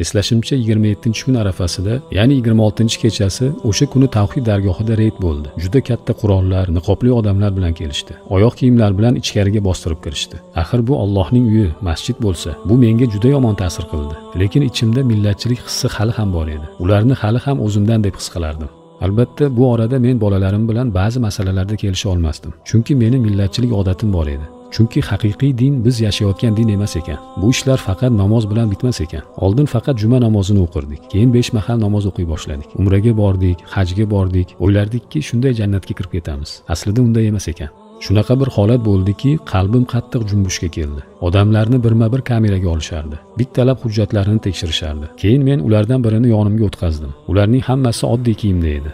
Eslashimcha 27-kun arafasida, ya'ni 26-kechasi o'sha kuni tavhid dargohida reyd bo'ldi. Juda katta qurollar, niqobli odamlar bilan kelishdi. Oyoq kiyimlar bilan ichkariga bostirib kirishdi. Axir bu Allohning uyi, masjid bo'lsa, bu menga juda yomon ta'sir qildi. Lekin ichimda millatchilik hissi hali ham bor edi. Ularni hali ham o'zimdan deb his qilardim. Albatta, bu orada men bolalarim bilan ba'zi masalalarda kelisha olmasdim. Chunki meni millatchilik odatim bor edi. Chunki haqiqiy din biz yashayotgan din emas ekan. Bu ishlar faqat namoz bilan bitmas ekan. Oldin faqat juma namozini o'qirdik. Keyin 5 mahal namoz o'qiy boshladik. Umraga bordik, hajga bordik. O'ylardikki, shunday jannatga kirib ketamiz. Aslida unday emas ekan. Shunaqa bir holat bo'ldiki, qalbim qattiq junbushga keldi. Odamlarni birma-bir kameraga olishardi. Bittalab hujjatlarini tekshirishardi. Keyin men ulardan birini yonimga o'tkazdim. Ularning hammasi oddiy kiyimda edi.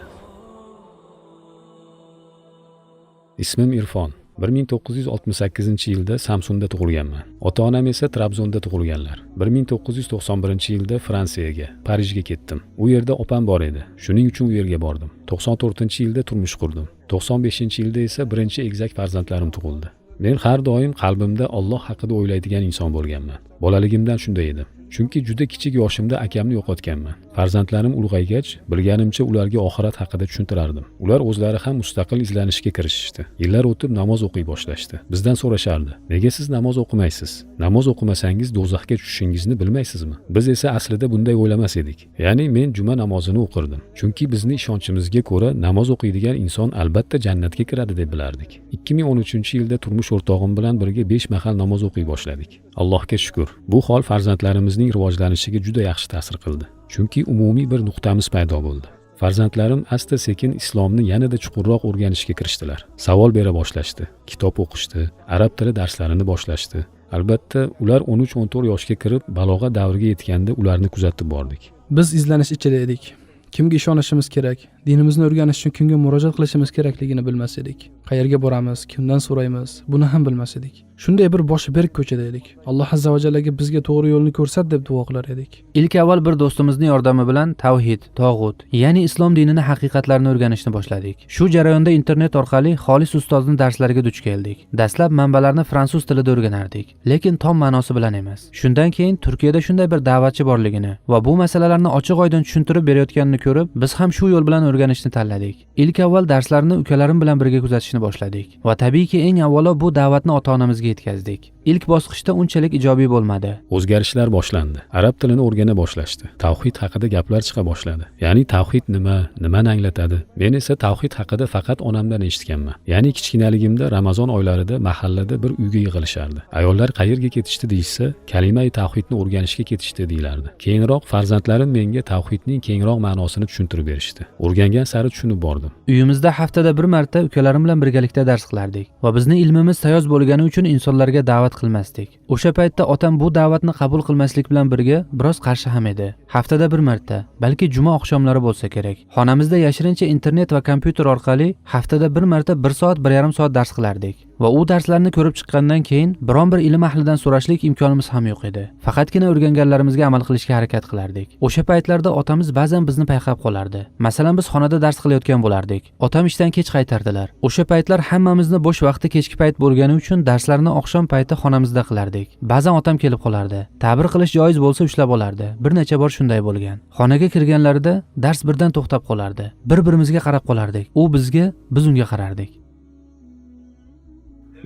Ismim Irfon. 1968-yilda Samsunda tug'ilganman. Ota-onam esa Trabzonda tug'ilganlar. 1991-yilda Fransiyaga, Parijga ketdim. U yerda opam bor edi. Shuning uchun u yerga bordim. 94-yilda turmush qurdim. 95-yilda esa birinchi egizak farzandlarim tug'ildi. Men har doim qalbimda Alloh haqida o'ylaydigan inson bo'lganman. Bolaligimdan shunday edim. Chunki juda kichik yoshimda akamni yo'qotganman. Farzandlarim ulg'aygach, bilganimcha ularga oxirat haqida tushuntirardim. Ular o'zlari ham mustaqil izlanishga kirishishdi. Yillar o'tib namoz o'qiy boshlashdi. Bizdan so'rashardi: "Nega siz namoz o'qimaysiz? Namoz o'qimasangiz do'zaxga tushishingizni bilmaysizmi?" Biz esa aslida bunday o'ylamas edik. Ya'ni men juma namozini o'qirdim. Chunki bizni ishonchimizga ko'ra namoz o'qiydigan inson albatta jannatga kiradi deb bilardik. 2013-yilda turmush o'rtog'im bilan birga 5 mahal namoz o'qiy boshladik. Allohga shukr. Bu hol farzandlarimizning rivojlanishiga juda yaxshi ta'sir qildi. Chunki umumiy bir nuqtamiz paydo bo'ldi. Farzandlarim asta-sekin islomni yanada chuqurroq o'rganishga kirishdilar. Savol bera boshlashdi, kitob o'qishdi, arab tili darslarini boshlashdi. Albatta, ular 13-14 yoshga kirib, balog'at davriga yetganda ularni kuzatib bordik. Biz izlanish ichida edik. Kimga ishonishimiz kerak, dinimizni o'rganish uchun kimga murojaat qilishimiz kerakligini bilmas edik. Qayerga boramiz, kimdan so'raymiz, buni ham bilmas edik. Shunday bir boshi berk ko'chada edik. Alloh azza va jallaga bizga to'g'ri yo'lni ko'rsat deb duo qilar edik. Ilk avval bir do'stimizning yordami bilan tavhid, tog'ut, ya'ni islom dinini haqiqatlarini o'rganishni boshladik. Shu jarayonda internet orqali xolis ustozning darslariga duch keldik. Dastlab manbalarni fransuz tilida o'rganardik, lekin tom ma'nosi bilan emas. Shundan keyin Turkiyada shunday bir da'vatchi borligini va bu masalalarni ochiq-oydin tushuntirib berayotganini ko'rib, biz ham shu yo'l bilan o'rganishni tanladik. Ilk avval darslarni ukalarim bilan birga kuzatishni boshladik va tabiiyki eng avvalo bu da'vatni ota-onamizga yetkazdik. İlk bosqichda unchalik ijobiy bo'lmadi. O'zgarishlar boshlandi. Arab tilini o'rgana boshlashdi. Tavhid haqida gaplar chiqa boshladi. Ya'ni tavhid nima, nimani anglatadi? Men esa tavhid haqida faqat onamdan eshitganman. Ya'ni kichkinaligimda Ramazon oylarida mahallada bir uyga yig'ilishardi. Ayollar qayerga ketishdi deysa, kalima-i tavhidni o'rganishga ketishdi deylardi. Keyinroq farzandlarim menga tavhidning kengroq ma'nosini tushuntirib berishdi. O'rgangan sari tushunib bordim. Uyimizda haftada bir marta ukalarim bilan birgalikda dars qilardik va bizning ilmimiz sayoz bo'lgani uchun insonlarga da'vat qilmasdik. O'sha paytda otam bu da'vatni qabul qilmaslik bilan birga biroz qarshi ham edi. Haftada bir marta, balki juma oqshomlari bo'lsa kerak, xonamizda yashirincha internet va kompyuter orqali haftada bir marta 1 soat, 1,5 soat dars qilardik. Va u darslarni ko'rib chiqqandan keyin biron bir ilm ahlidan so'rashlik imkonimiz ham yo'q edi. Faqatgina o'rganganlarimizga amal qilishga harakat qilardik. O'sha paytlarda otamiz ba'zan bizni payqab qolardi. Masalan, biz xonada dars qilayotgan bo'lardik. Otam ishdan kech qaytardilar. O'sha paytlar hammamizni bo'sh vaqti kechki payt bo'lgani uchun darslarni oqshom payti xonamizda qilardik. Ba'zan otam kelib qolardi. Ta'bir qilish joiz bo'lsa ushlab olardi. Bir necha bor shunday bo'lgan. Xonaga kirganlarida dars birdan to'xtab qolardi. Bir-birimizga qarab qolardik. U bizga, biz unga qarardik.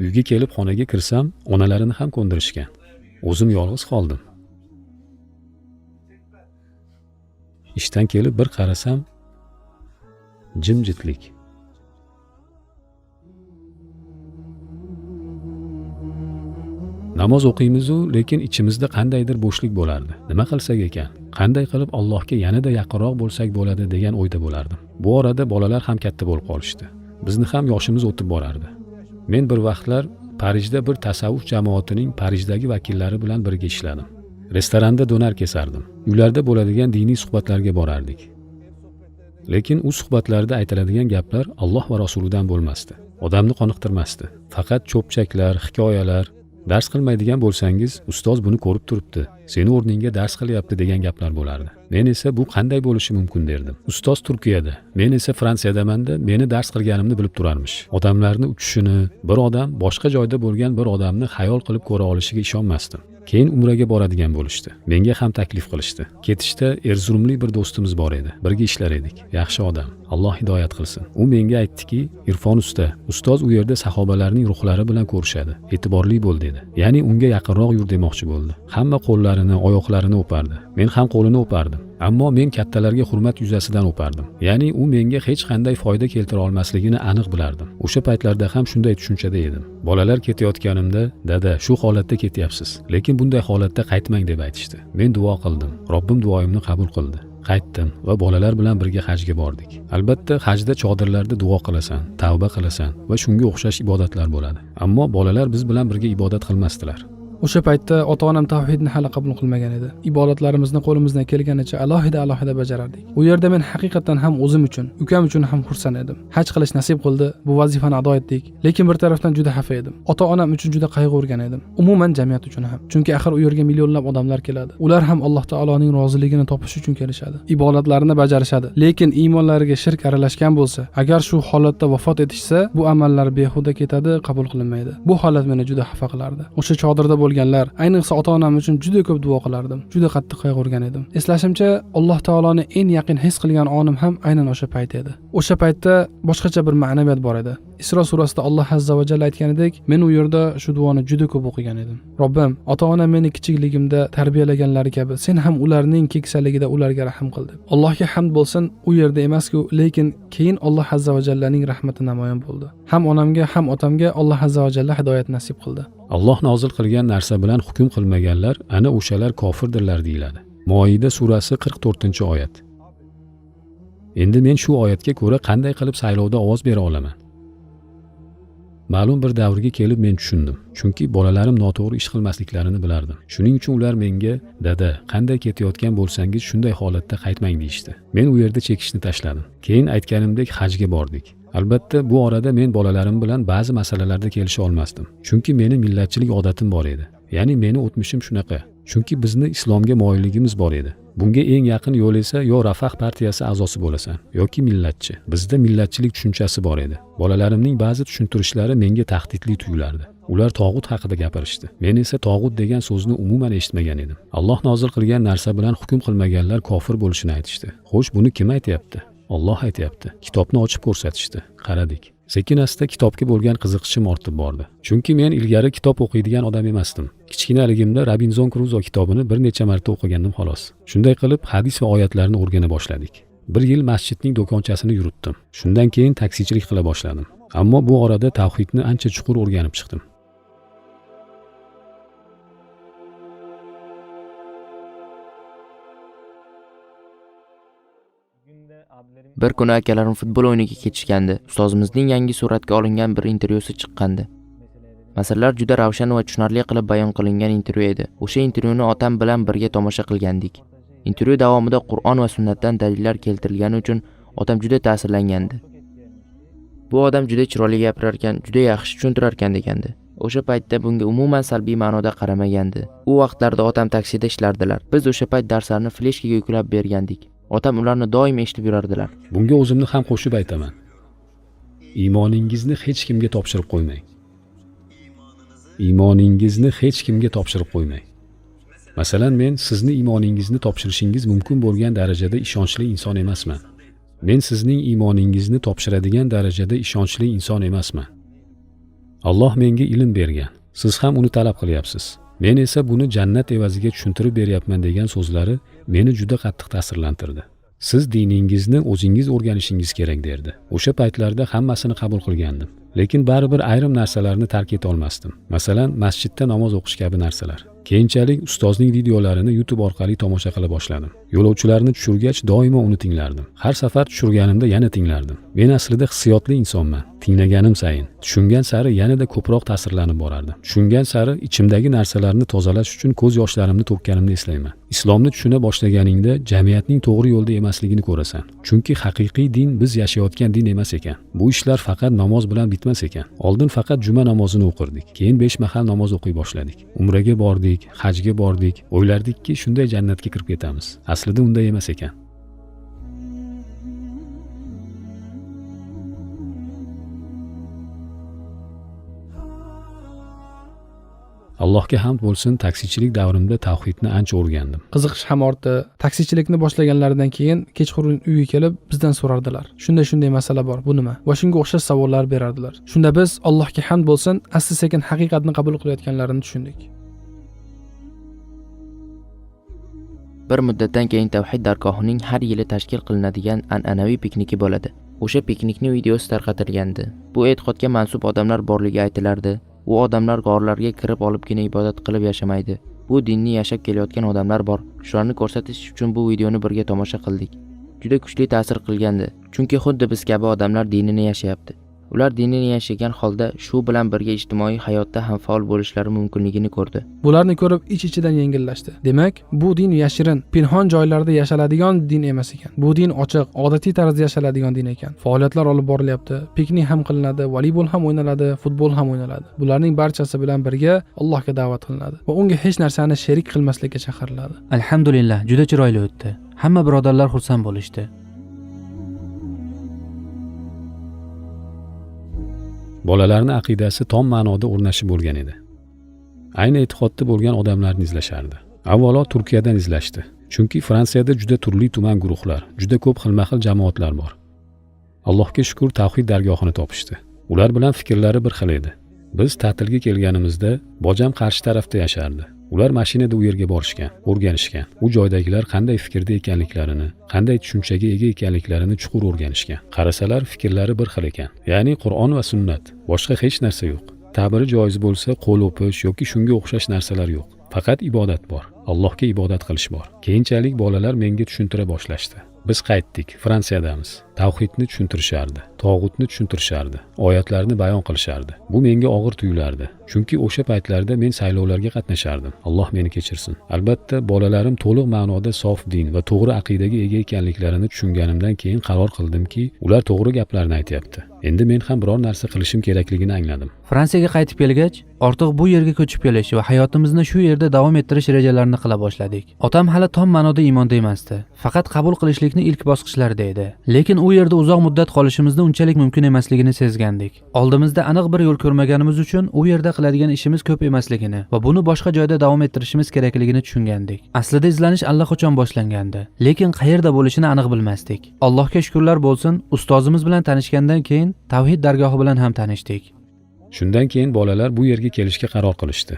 Uyga kelib xonaga kirsam, onalarini ham ko'ndirishgan. O'zim yolg'iz qoldim. Ishdan kelib bir qarasam, jimjitlik. Namoz o'qiymiz-u, lekin ichimizda qandaydir bo'shlik bo'lardi. Nima qilsak ekan? Qanday qilib Allohga yanada yaqinroq bo'lsak bo'ladi degan o'yda bo'lardim. Bu orada bolalar ham katta bo'lib qolishdi. Bizni ham yoshimiz o'tib borardi. Men bir vaqtlar Parijda bir tasavvuf jamoatining Parijdagi vakillari bilan birga ishladim. Restoranda donar kesardim. Uylarda bo'ladigan diniy suhbatlarga borardik. Lekin u suhbatlarda aytiladigan gaplar Alloh va Rasulidan bo'lmasdi. Odamni qoniqtirmasdi. Faqat cho'pchaklar, hikoyalar. Dars qilmaydigan bo'lsangiz, ustoz buni ko'rib turibdi. seni o'rningga dars qilyapti degan gaplar bo'lardi. Men esa bu qanday bo'lishi mumkin derdim. Ustoz Turkiyada, men esa Fransiyadamanda meni dars qilganimni bilib turarmish. Odamlarni uchishini, bir odam boshqa joyda bo'lgan bir odamni xayol qilib ko'ra olishiga ishonmasdim. Keyin umraga boradigan bo'lishdi. Menga ham taklif qilishdi. Ketishda Erzurumlik bir do'stimiz bor edi. Birga ishlar edik. Yaxshi odam. Alloh hidoyat qilsin. U menga aytdiki, Irfon usta, ustoz u yerda sahobalarning ruhlari bilan ko'rishadi. E'tiborli bo'l dedi. Ya'ni unga yaqinroq yur demoqchi bo'ldi. Hamma qo'llarini, oyoqlarini o'pardi. Men ham qo'lini o'pardim. Ammo men kattalarga hurmat yuzasidan o'pardim. Ya'ni u menga hech qanday foyda keltira olmasligini aniq bilardim. O'sha paytlarda ham shunday tushunchada edim. Bolalar ketayotganimda, "Dada, shu holatda ketyapsiz. Lekin bunday holatda qaytmang" deb aytishdi. Men duo qildim. Robbim duoyimni qabul qildi. Qaytdim va bolalar bilan birga hajga bordik. Albatta, hajda chodirlarda duo qilasan, tavba qilasan va shunga o'xshash ibodatlar bo'ladi. Ammo bolalar biz bilan birga ibodat qilmasdilar. O'sha paytda ota-onam tavhidni hali qabul qilmagan edi. Ibodatlarimizni qo'limizdan kelganicha alohida bajarardik. U yerda men haqiqatan ham o'zim uchun, ukam uchun ham xursand edim. Haj qilish nasib qildi, bu vazifani ado etdik. Lekin bir tarafdan juda xafa edim. Ota-onam uchun juda qayg'urgan edim. Umuman jamiyat uchun ham. Chunki axir u yerga millionlab odamlar keladi. Ular ham Alloh taoloning roziligini topish uchun kelishadi. Ibodatlarini bajarishadi. Lekin iymonlariga shirk aralashgan bo'lsa, agar shu holatda vafot etishsa, bu amallar behuda ketadi, qabul qilinmaydi. Bu holat meni juda xafa qilardi. O'sha chodirda bo'lganlar, ayniqsa ota-onam uchun juda ko'p duo qilardim. Juda qattiq qayg'urgan edim. Eslashimcha, Alloh taoloni eng yaqin his qilgan onim ham aynan o'sha payt edi. O'sha paytda boshqacha bir ma'naviyat bor edi. Isro surasida Alloh azza va jalla aytganidek, men u yerda shu duoni juda ko'p o'qigan edim. Robbim, ota-onam meni kichikligimda tarbiyalaganlari kabi, sen ham ularning keksaligida ularga rahim qil deb. Allohga hamd bo'lsin, u yerda emas-ku, lekin keyin Alloh azza va jallaning rahmati namoyon bo'ldi. Ham onamga, ham otamga Alloh azza va jalla hidoyat nasib qildi. Alloh nozil qilgan narsa bilan hukm qilmaganlar ana o'shalar kofirdirlar deyiladi. Moida surasi 44-oyat. Endi men shu oyatga ko'ra qanday qilib saylovda ovoz bera olaman? Ma'lum bir davrga kelib men tushundim. Chunki bolalarim noto'g'ri ish qilmasliklarini bilardim. Shuning uchun ular menga, "Dada, qanday ketayotgan bo'lsangiz shunday holatda qaytmang" deyishdi. Men u yerda chekishni tashladim. Keyin aytganimdek hajga bordik. Albatta, bu orada men bolalarim bilan ba'zi masalalarda kelisha olmasdim. Chunki meni millatchilik odatim bor edi. Ya'ni meni o'tmishim shunaqa. Chunki bizni islomga moyilligimiz bor edi. Bunga eng yaqin yo'l esa yo Rafah partiyasi a'zosi bo'lasan yoki millatchi. Bizda millatchilik tushunchasi bor edi. Bolalarimning ba'zi tushuntirishlari menga tahdidli tuyulardi. Ular tog'ut haqida gapirishdi. Men esa tog'ut degan so'zni umuman eshitmagan edim. Alloh nozil qilgan narsa bilan hukm qilmaganlar kofir bo'lishini aytishdi. Xo'sh, buni kim aytayapti? Alloh aytayapti. Kitobni ochib ko'rsatishdi. Qaradik. Sekin-asta kitobga bo'lgan qiziqishim ortib bordi. Chunki men ilgari kitob o'qiydigan odam emasdim. Kichkinaligimda Robinson Kruzo kitobini bir necha marta o'qigandim xolos. Shunday qilib hadis va oyatlarni o'rgana boshladik. Bir yil masjidning do'konchasini yuritdim. Shundan keyin taksichilik qila boshladim. Ammo bu orada tavhidni ancha chuqur o'rganib chiqdim. Bir kuni akalarim futbol o'yiniga ketishgandi. Ustozimizning yangi suratga olingan bir intervyusi chiqqandi. Masalalar juda ravshan va tushunarli qilib bayon qilingan intervyu edi. O'sha intervyuni otam bilan birga tomosha qilgandik. Intervyu davomida Qur'on va sunnatdan dalillar keltirilgani uchun otam juda ta'sirlangandi. Bu odam juda chiroyli gapirar ekan, juda yaxshi tushuntirar ekan degandi. O'sha paytda bunga umuman salbiy ma'noda qaramagandi. U vaqtlarda otam taksida ishlardilar. Biz o'sha payt darslarni fleshkaga yuklab bergandik. Otam ularni doim eshitib yurardilar. Bunga o'zimni ham qo'shib aytaman. Iymoningizni hech kimga topshirib qo'ymang. Iymoningizni hech kimga topshirib qo'ymang. Masalan, men sizni iymoningizni topshirishingiz mumkin bo'lgan darajada ishonchli inson emasman. Men sizning iymoningizni topshiradigan darajada ishonchli inson emasman. Alloh menga ilm bergan. Siz ham uni talab qilyapsiz. Men esa buni jannat evaziga tushuntirib beryapman degan so'zlari meni juda qattiq ta'sirlantirdi. Siz diningizni o'zingiz o'rganishingiz kerak derdi. O'sha paytlarda hammasini qabul qilgandim. Lekin baribir ayrim narsalarni tark eta olmasdim. Masalan, masjidda namoz o'qish kabi narsalar. Keyinchalik ustozning videolarini YouTube orqali tomosha qila boshladim. Yo'lovchilarni tushirgach doimo uni tinglardim. Har safar tushirganimda yana tinglardim. Men aslida hissiyotli insonman. Tinglaganim sayin, tushungan sari yanada ko'proq ta'sirlanib borardim. Tushungan sari ichimdagi narsalarni tozalash uchun ko'z yoshlarimni to'kkanimni eslayman. Islomni tushuna boshlaganingda jamiyatning to'g'ri yo'lda emasligini ko'rasan. Chunki haqiqiy din biz yashayotgan din emas ekan. Bu ishlar faqat namoz bilan bitmas ekan. Oldin faqat juma namozini o'qirdik. Keyin 5 mahal namoz o'qiy boshladik. Umraga bordik. bordik, hajga bordik, o'ylardikki shunday jannatga kirib ketamiz. Aslida unday emas ekan. Allohga hamd bo'lsin, taksichilik davrimda tavhidni ancha o'rgandim. Qiziqish ham ortdi. Taksichilikni boshlaganlaridan keyin kechqurun uyga kelib bizdan so'rardilar. Shunday masala bor, bu nima? Va shunga o'xshash savollar berardilar. Shunda biz Allohga hamd bo'lsin, asta-sekin haqiqatni qabul qilayotganlarini tushundik. Bir muddatdan keyin tavhid dargohining har yili tashkil qilinadigan an'anaviy pikniki bo'ladi. O'sha piknikning videosi tarqatilgandi. Bu e'tiqodga mansub odamlar borligi aytilardi. U odamlar g'orlarga kirib olibgina ibodat qilib yashamaydi. Bu dinni yashab kelayotgan odamlar bor. Shularni ko'rsatish uchun bu videoni birga tomosha qildik. Juda kuchli ta'sir qilgandi. Chunki xuddi biz kabi odamlar dinini yashayapti. Ular dinini yashagan holda shu bilan birga ijtimoiy hayotda ham faol bo'lishlari mumkinligini ko'rdi. Bularni ko'rib ich-ichidan yengillashdi. Demak, bu din yashirin, pinhon joylarda yashaladigan din emas ekan. Bu din ochiq, odatiy tarzda yashaladigan din ekan. Faoliyatlar olib borilyapti, piknik ham qilinadi, voleybol ham o'ynaladi, futbol ham o'ynaladi. Bularning barchasi bilan birga Allohga da'vat qilinadi va unga hech narsani sherik qilmaslikka chaqiriladi. Alhamdulillah, juda chiroyli o'tdi. Hamma birodarlar xursand bo'lishdi. Bolalarning aqidasi tom ma'noda o'rnashib bo'lgan edi. Ayni e'tiqodda bo'lgan odamlarni izlashardi. Avvalo Turkiyadan izlashdi. Chunki Fransiyada juda turli tuman guruhlar, juda ko'p xilma-xil jamoatlar bor. Allohga shukr, tavhid dargohini topishdi. Ular bilan fikrlari bir xil edi. Biz ta'tilga kelganimizda bojam qarshi tarafda yashardi. Ular mashinada u yerga borishgan, o'rganishgan. U joydagilar qanday fikrda ekanliklarini, qanday tushunchaga ega ekanliklarini chuqur o'rganishgan. Qarasalar fikrlari bir xil ekan. Ya'ni Qur'on va sunnat, boshqa hech narsa yo'q. Ta'biri joiz bo'lsa, qo'l o'pish yoki shunga o'xshash narsalar yo'q. Faqat ibodat bor. Allohga ibodat qilish bor. Keyinchalik bolalar menga tushuntira boshlashdi. Biz qaytdik, Fransiyadamiz. Tavhidni tushuntirishardi, tog'utni tushuntirishardi, oyatlarni bayon qilishardi. Bu menga og'ir tuyulardi. Chunki o'sha paytlarda men saylovlarga qatnashardim. Alloh meni kechirsin. Albatta, bolalarim to'liq ma'noda sof din va to'g'ri aqidaga ega ekanliklarini tushunganimdan keyin qaror qildimki, ular to'g'ri gaplarni aytyapti. Endi men ham biror narsa qilishim kerakligini angladim. Fransiyaga qaytib kelgach, ortiq bu yerga ko'chib kelish va hayotimizni shu yerda davom ettirish rejalarini qila boshladik. Otam hali tom ma'noda iymonda emasdi. Faqat qabul qilishlikni ilk bosqichlarida edi. Lekin u yerda uzoq muddat qolishimizni unchalik mumkin emasligini sezgandik. Oldimizda aniq bir yo'l ko'rmaganimiz uchun u yerda qiladigan ishimiz ko'p emasligini va buni boshqa joyda davom ettirishimiz kerakligini tushungandik. Aslida izlanish allaqachon boshlangandi, lekin qayerda bo'lishini aniq bilmasdik. Allohga shukrlar bo'lsin, ustozimiz bilan tanishgandan keyin tavhid dargohi bilan ham tanishdik. Shundan keyin bolalar bu yerga kelishga qaror qilishdi.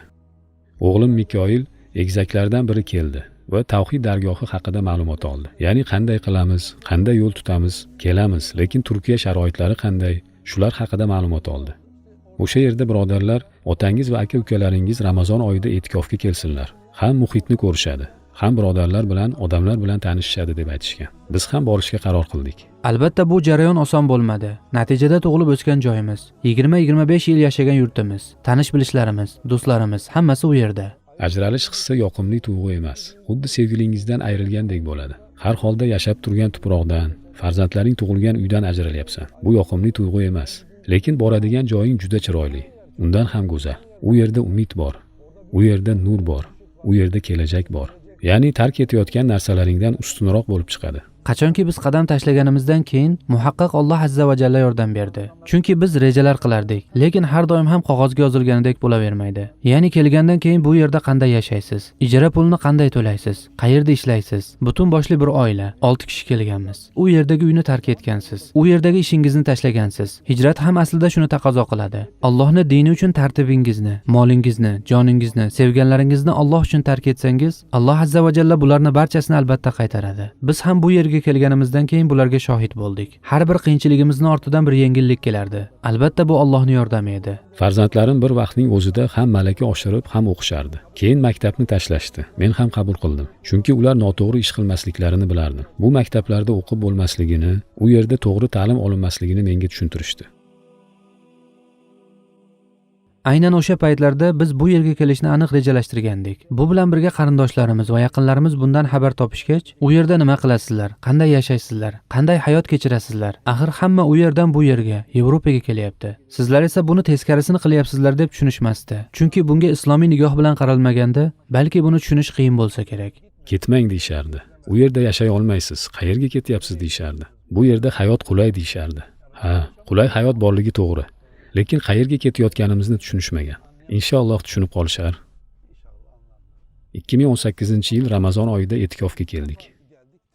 O'g'lim Mikoil egizaklardan biri keldi va tavhid dargohi haqida ma'lumot oldi. Ya'ni qanday qilamiz, qanday yo'l tutamiz, kelamiz, lekin Turkiya sharoitlari qanday, shular haqida ma'lumot oldi. O'sha yerda birodarlar, otangiz va aka-ukalaringiz Ramazon oyida e'tikofga kelsinlar. Ham muhitni ko'rishadi, ham birodarlar bilan, odamlar bilan tanishishadi deb aytishgan. Biz ham borishga qaror qildik. Albatta bu jarayon oson bo'lmadi. Natijada tug'ilib o'sgan joyimiz, 20-25 yil yashagan yurtimiz, tanish bilishlarimiz, do'stlarimiz hammasi u yerda. Ajralish hissi yoqimli tuyg'u emas. Xuddi sevgilingizdan ayrilgandek bo'ladi. Har holda yashab turgan tuproqdan, farzandlaring tug'ilgan uydan ajralyapsan. Bu yoqimli tuyg'u emas. Lekin boradigan joying juda chiroyli. Undan ham go'zal. U yerda umid bor. U yerda nur bor. U yerda kelajak bor. Ya'ni tark etayotgan narsalaringdan ustunroq bo'lib chiqadi. Qachonki biz qadam tashlaganimizdan keyin muhaqqaq Alloh azza va jalla yordam berdi. Chunki biz rejalar qilardik, lekin har doim ham qog'ozga yozilganidek bo'lavermaydi. Ya'ni kelgandan keyin bu yerda qanday yashaysiz? Ijara pulini qanday to'laysiz? Qayerda ishlaysiz? Butun boshli bir oila, 6 kishi kelganmiz. U yerdagi uyni tark etgansiz. U yerdagi ishingizni tashlagansiz. Hijrat ham aslida shuni taqozo qiladi. Allohning dini uchun tartibingizni, molingizni, joningizni, sevganlaringizni Alloh uchun tark etsangiz, Alloh azza va jalla bularni barchasini albatta qaytaradi. Biz ham bu yerga kelganimizdan keyin bularga shohid bo'ldik. Har bir qiyinchiligimizning ortidan bir yengillik kelardi. Albatta bu Allohning yordami edi. Farzandlarim bir vaqtning o'zida ham malaka oshirib, ham o'qishardi. Keyin maktabni tashlashdi. Men ham qabul qildim. Chunki ular noto'g'ri ish qilmasliklarini bilardim. Bu maktablarda o'qib bo'lmasligini, u yerda to'g'ri ta'lim olinmasligini menga tushuntirishdi. Aynan o'sha paytlarda biz bu yerga kelishni aniq rejalashtirgandik. Bu bilan birga qarindoshlarimiz va yaqinlarimiz bundan xabar topishgach, u yerda nima qilasizlar, qanday yashaysizlar, qanday hayot kechirasizlar? Axir hamma u yerdan bu yerga, Yevropaga kelyapti. Sizlar esa buni teskarisini qilyapsizlar deb tushunishmasdi. Chunki bunga islomiy nigoh bilan qaralmaganda, balki buni tushunish qiyin bo'lsa kerak. Ketmang deyishardi. U yerda yashay olmaysiz, qayerga ketyapsiz deyishardi. Bu yerda hayot qulay deyishardi. Ha, qulay hayot borligi to'g'ri. Lekin qayerga ketayotganimizni tushunishmagan. Inshaalloh tushunib qolishar. 2018-yil Ramazon oyida e'tikofga keldik.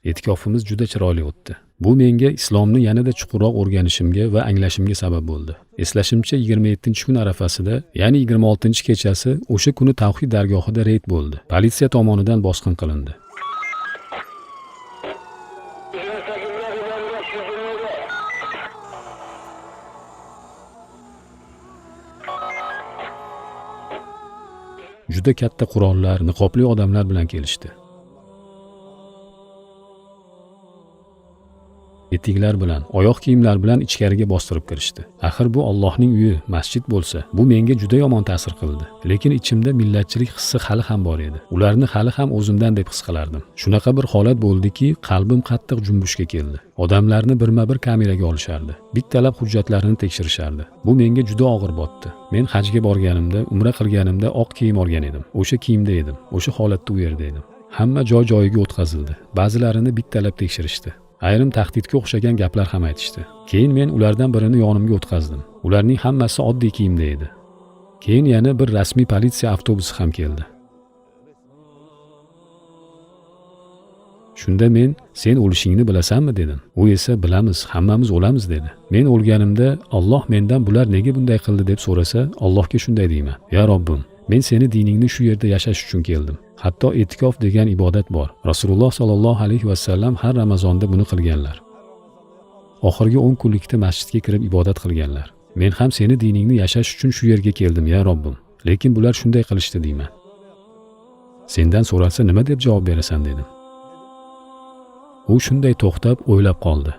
E'tikofimiz juda chiroyli o'tdi. Bu menga islomni yanada chuqurroq o'rganishimga va anglashimga sabab bo'ldi. Eslashimcha 27-kun arafasida, ya'ni 26-kechasi o'sha kuni tavhid dargohida reyd bo'ldi. Politsiya tomonidan bosqin qilindi. Juda katta qurollar, niqobli odamlar bilan kelishdi. Etiklar bilan, oyoq kiyimlar bilan ichkariga bostirib kirishdi. Axir bu Allohning uyi, masjid bo'lsa, bu menga juda yomon ta'sir qildi. Lekin ichimda millatchilik hissi hali ham bor edi. Ularni hali ham o'zimdan deb his qilardim. Shunaqa bir holat bo'ldiki, qalbim qattiq junbushga keldi. Odamlarni birma-bir kameraga olishardi. Bittalab hujjatlarini tekshirishardi. Bu menga juda og'ir botdi. Men hajga borganimda, umra qilganimda oq kiyim olgan edim. O'sha kiyimda edim. O'sha holatda u yerda edim. Hamma joy-joyiga o'tkazildi. Ba'zilarini bittalab tekshirishdi. Ayrim tahdidga o'xshagan gaplar ham aytishdi. Keyin men ulardan birini yonimga o'tkazdim. Ularning hammasi oddiy kiyimda edi. Keyin yana bir rasmiy politsiya avtobusi ham keldi. Shunda men, sen o'lishingni bilasanmi dedim. U esa bilamiz, hammamiz o'lamiz dedi. Men o'lganimda Alloh mendan bular nega bunday qildi deb so'rasa, Allohga shunday deyman. Ya Robbim, men seni diningni shu yerda yashash uchun keldim. Hatto e'tikof degan ibodat bor. Rasululloh sollallohu alayhi vasallam har Ramazonda buni qilganlar. Oxirgi 10 kunlikda masjidga kirib ibodat qilganlar. Men ham seni diningni yashash uchun shu yerga keldim, ya Robbim. Lekin bular shunday qilishdi deyman. Sendan so'ralsa nima deb javob berasan dedim. U shunday to'xtab o'ylab qoldi.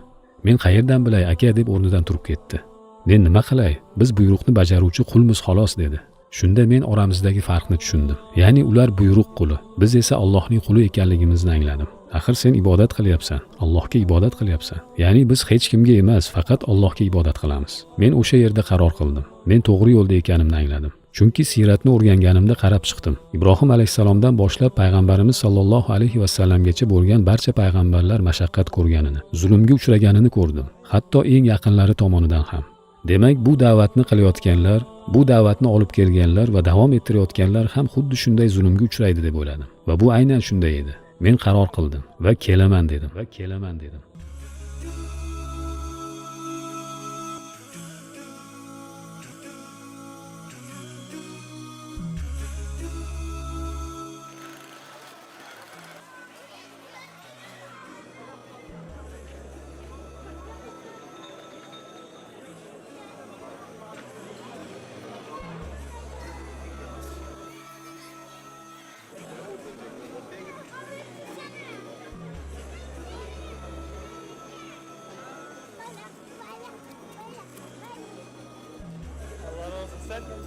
Men qayerdan bilay aka deb o'rnidan turib ketdi. Men nima qilay? Biz buyruqni bajaruvchi qulmiz xolos dedi. Shunda men oramizdagi farqni tushundim. Ya'ni ular buyruq quli, biz esa Allohning quli ekanligimizni angladim. Axir sen ibodat qilyapsan, Allohga ibodat qilyapsan. Ya'ni biz hech kimga emas, faqat Allohga ibodat qilamiz. Men o'sha yerda qaror qildim. Men to'g'ri yo'lda ekanimni angladim. Chunki siyratni o'rganganimda qarab chiqdim. Ibrohim alayhisalomdan boshlab payg'ambarimiz sollallohu alayhi vasallamgacha bo'lgan barcha payg'ambarlar mashaqqat ko'rganini, zulmga uchraganini ko'rdim. Hatto eng yaqinlari tomonidan ham. Demak, bu da'vatni qilayotganlar, bu da'vatni olib kelganlar va davom ettirayotganlar ham xuddi shunday zulmga uchraydi deb o'yladim. Va bu aynan shunday edi. Men qaror qildim va kelaman dedim.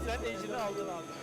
Sen ecrini aldın abi.